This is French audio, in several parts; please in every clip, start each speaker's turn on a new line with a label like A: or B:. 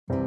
A: Bonjour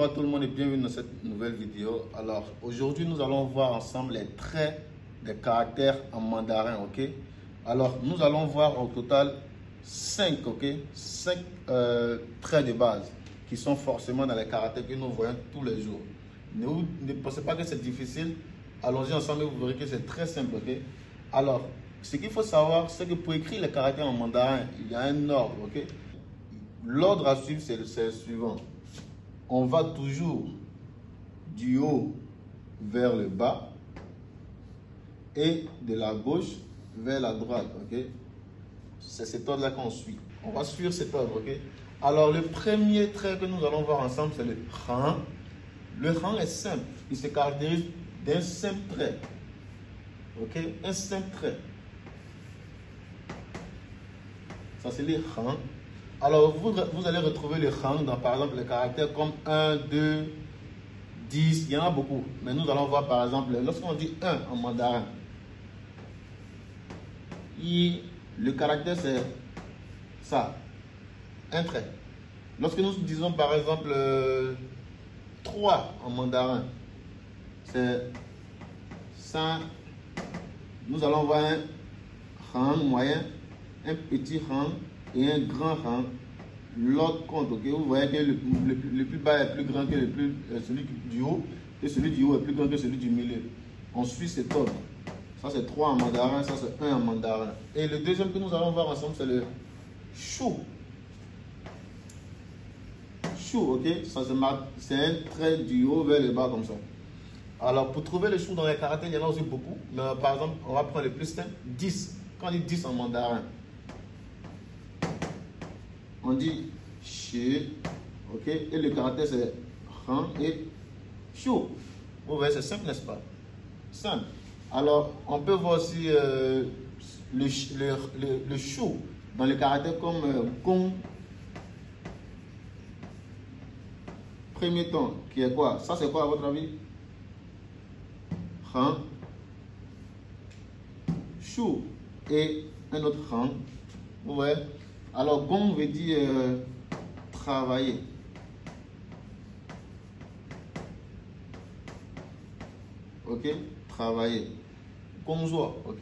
A: à tout le monde et bienvenue dans cette nouvelle vidéo. Alors aujourd'hui nous allons voir ensemble les traits des caractères en mandarin, ok? Alors nous allons voir au total 5, ok? 5 traits de base qui sont forcément dans les caractères que nous voyons tous les jours. Ne pensez pas que c'est difficile, allons-y ensemble et vous verrez que c'est très simple, ok? Alors ce qu'il faut savoir, c'est que pour écrire les caractères en mandarin, il y a un ordre, ok? L'ordre à suivre, c'est le suivant. On va toujours du haut vers le bas et de la gauche vers la droite, ok? C'est cet ordre-là qu'on suit. On va suivre cet ordre, ok? Alors, le premier trait que nous allons voir ensemble, c'est le han. Le han est simple. Il se caractérise d'un simple trait, ok? Un simple trait. Ça, c'est le han. Alors, vous allez retrouver le han dans, par exemple, les caractères comme 1, 2, 10. Il y en a beaucoup. Mais nous allons voir, par exemple, lorsqu'on dit 1 en mandarin, le caractère, c'est ça, un trait. Lorsque nous disons, par exemple, 3 en mandarin, c'est ça. Nous allons voir un han moyen, un petit han et un grand han. L'autre compte, ok? Vous voyez que le plus bas est plus grand que celui du haut, et celui du haut est plus grand que celui du milieu. On suit cet ordre. Ça c'est 3 en mandarin, ça c'est 1 en mandarin. Et le deuxième que nous allons voir ensemble, c'est le chou. Chou, ok? Ça c'est un trait du haut vers le bas comme ça. Alors pour trouver le chou dans les caractères, il y en a aussi beaucoup. Mais par exemple, on va prendre le plus simple, 10. Quand on dit 10 en mandarin, on dit shi, ok? Et le caractère c'est han et chou. Vous voyez, c'est simple, n'est-ce pas? Simple. Alors, on peut voir aussi le chou dans les caractères comme gong. Premier ton, qui est quoi? Ça, c'est quoi à votre avis? Han, chou et un autre han. Vous voyez? Alors, gong veut dire travailler. Ok? Travailler. Gongzo, ok?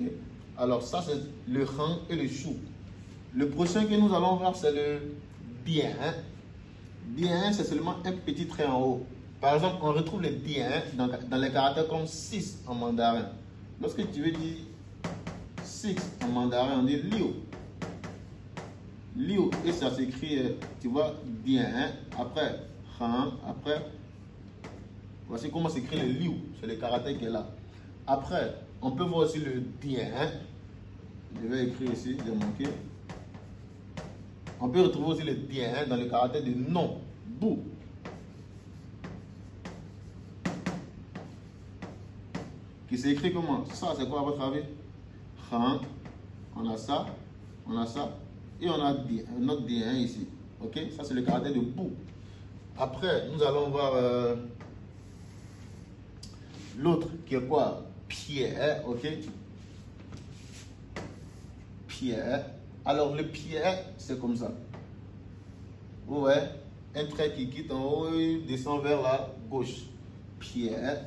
A: Alors, ça, c'est le han et le chou. Le prochain que nous allons voir, c'est le bien. Bien, c'est seulement un petit trait en haut. Par exemple, on retrouve le bien dans les caractères comme 6 en mandarin. Lorsque tu veux dire 6 en mandarin, on dit liu. Liu, et ça s'écrit, tu vois, bien, après han, après, voici comment s'écrit le liu, c'est le caractère qui est là. Après, on peut voir aussi le bien, je vais écrire ici, j'ai manqué. On peut retrouver aussi le bien dans le caractère de non, bou. Qui s'écrit comment? Ça, c'est quoi à votre avis? Han, on a ça, et on a un autre bien ici. Ok? Ça, c'est le caractère de bou. Après, nous allons voir l'autre qui est quoi? Pierre, ok? Pierre. Alors, le pierre, c'est comme ça. Vous voyez? Un trait qui quitte en haut et descend vers la gauche. Pierre.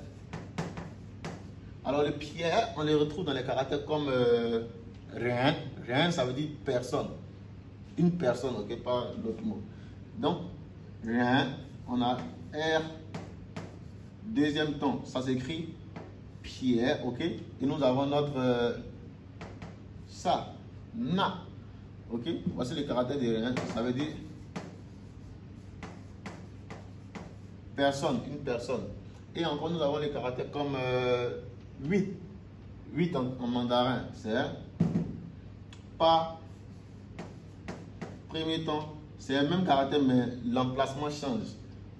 A: Alors, le pierre, on les retrouve dans les caractères comme rien. Rien, ça veut dire personne. Une personne, ok? Pas l'autre mot. Donc, rien, on a R. Deuxième ton, ça s'écrit pierre, ok? Et nous avons notre ça, na, ok? Voici le caractère de rien, ça veut dire personne, une personne. Et encore, nous avons les caractères comme 8. 8 en mandarin, c'est pas. Premier ton, c'est le même caractère, mais l'emplacement change.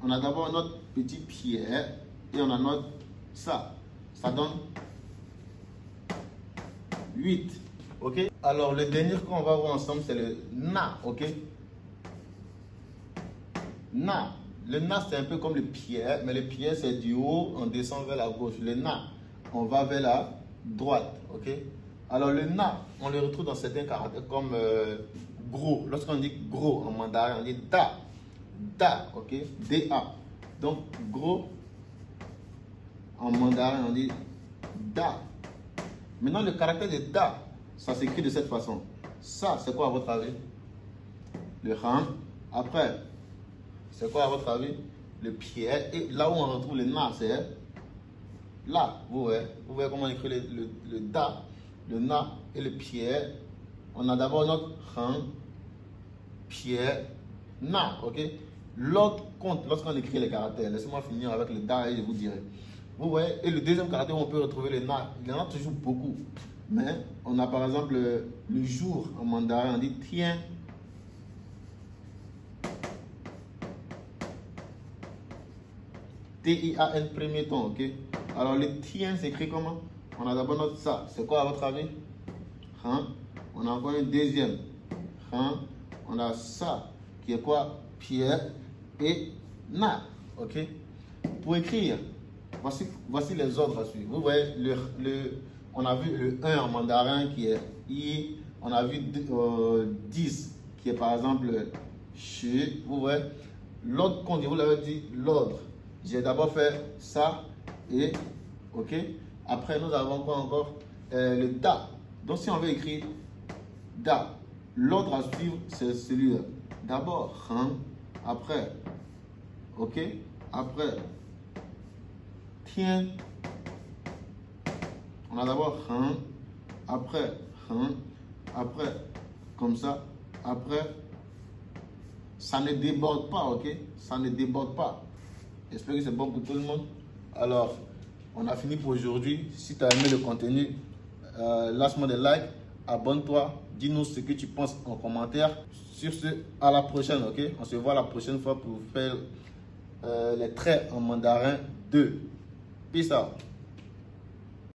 A: On a d'abord notre petit pierre, et on annote ça. Ça donne 8. Ok? Alors, le dernier qu'on va voir ensemble, c'est le na. Ok? Na. Le na, c'est un peu comme le pierre, mais le pierre, c'est du haut, on descend vers la gauche. Le na, on va vers la droite. Ok? Alors, le na, on le retrouve dans certains caractères comme gros. Lorsqu'on dit gros en mandarin, on dit da. Da. Ok? D-A. Donc, gros, en mandarin, on dit da. Maintenant, le caractère de da, ça s'écrit de cette façon. Ça, c'est quoi à votre avis? Le ram. Après, c'est quoi à votre avis? Le pierre. Et là où on retrouve le na, c'est là. Vous voyez comment on écrit le da, le na et le pierre. On a d'abord notre ram, pierre, na. Ok? L'autre compte lorsqu'on écrit les caractères. Laissez-moi finir avec le da et je vous dirai. Vous voyez? Et le deuxième caractère où on peut retrouver le na, il y en a toujours beaucoup. Mais on a par exemple le jour en mandarin, on dit tiens. T-I-A-N, premier ton, ok? Alors le tien s'écrit comment? On a d'abord notre ça. C'est quoi à votre avis? Hein? On a encore un deuxième. Hein? On a ça, qui est quoi? Pierre et na, ok? Pour écrire, voici les ordres à suivre. Vous voyez, on a vu le 1 en mandarin qui est I. On a vu 10 qui est par exemple Che. Vous voyez, l'autre compte, je vous l'avais dit, l'ordre. J'ai d'abord fait ça et ok. Après, nous avons quoi encore? Le da. Donc, si on veut écrire da, l'ordre à suivre, c'est celui-là. D'abord, hein, après, ok. Après, tiens. On a d'abord hein, après, comme ça, après, ça ne déborde pas, ok? Ça ne déborde pas. J'espère que c'est bon pour tout le monde. Alors, on a fini pour aujourd'hui. Si tu as aimé le contenu, lâche-moi des likes, abonne-toi, dis-nous ce que tu penses en commentaire. Sur ce, à la prochaine, ok? On se voit la prochaine fois pour faire les traits en mandarin 2. Peace out.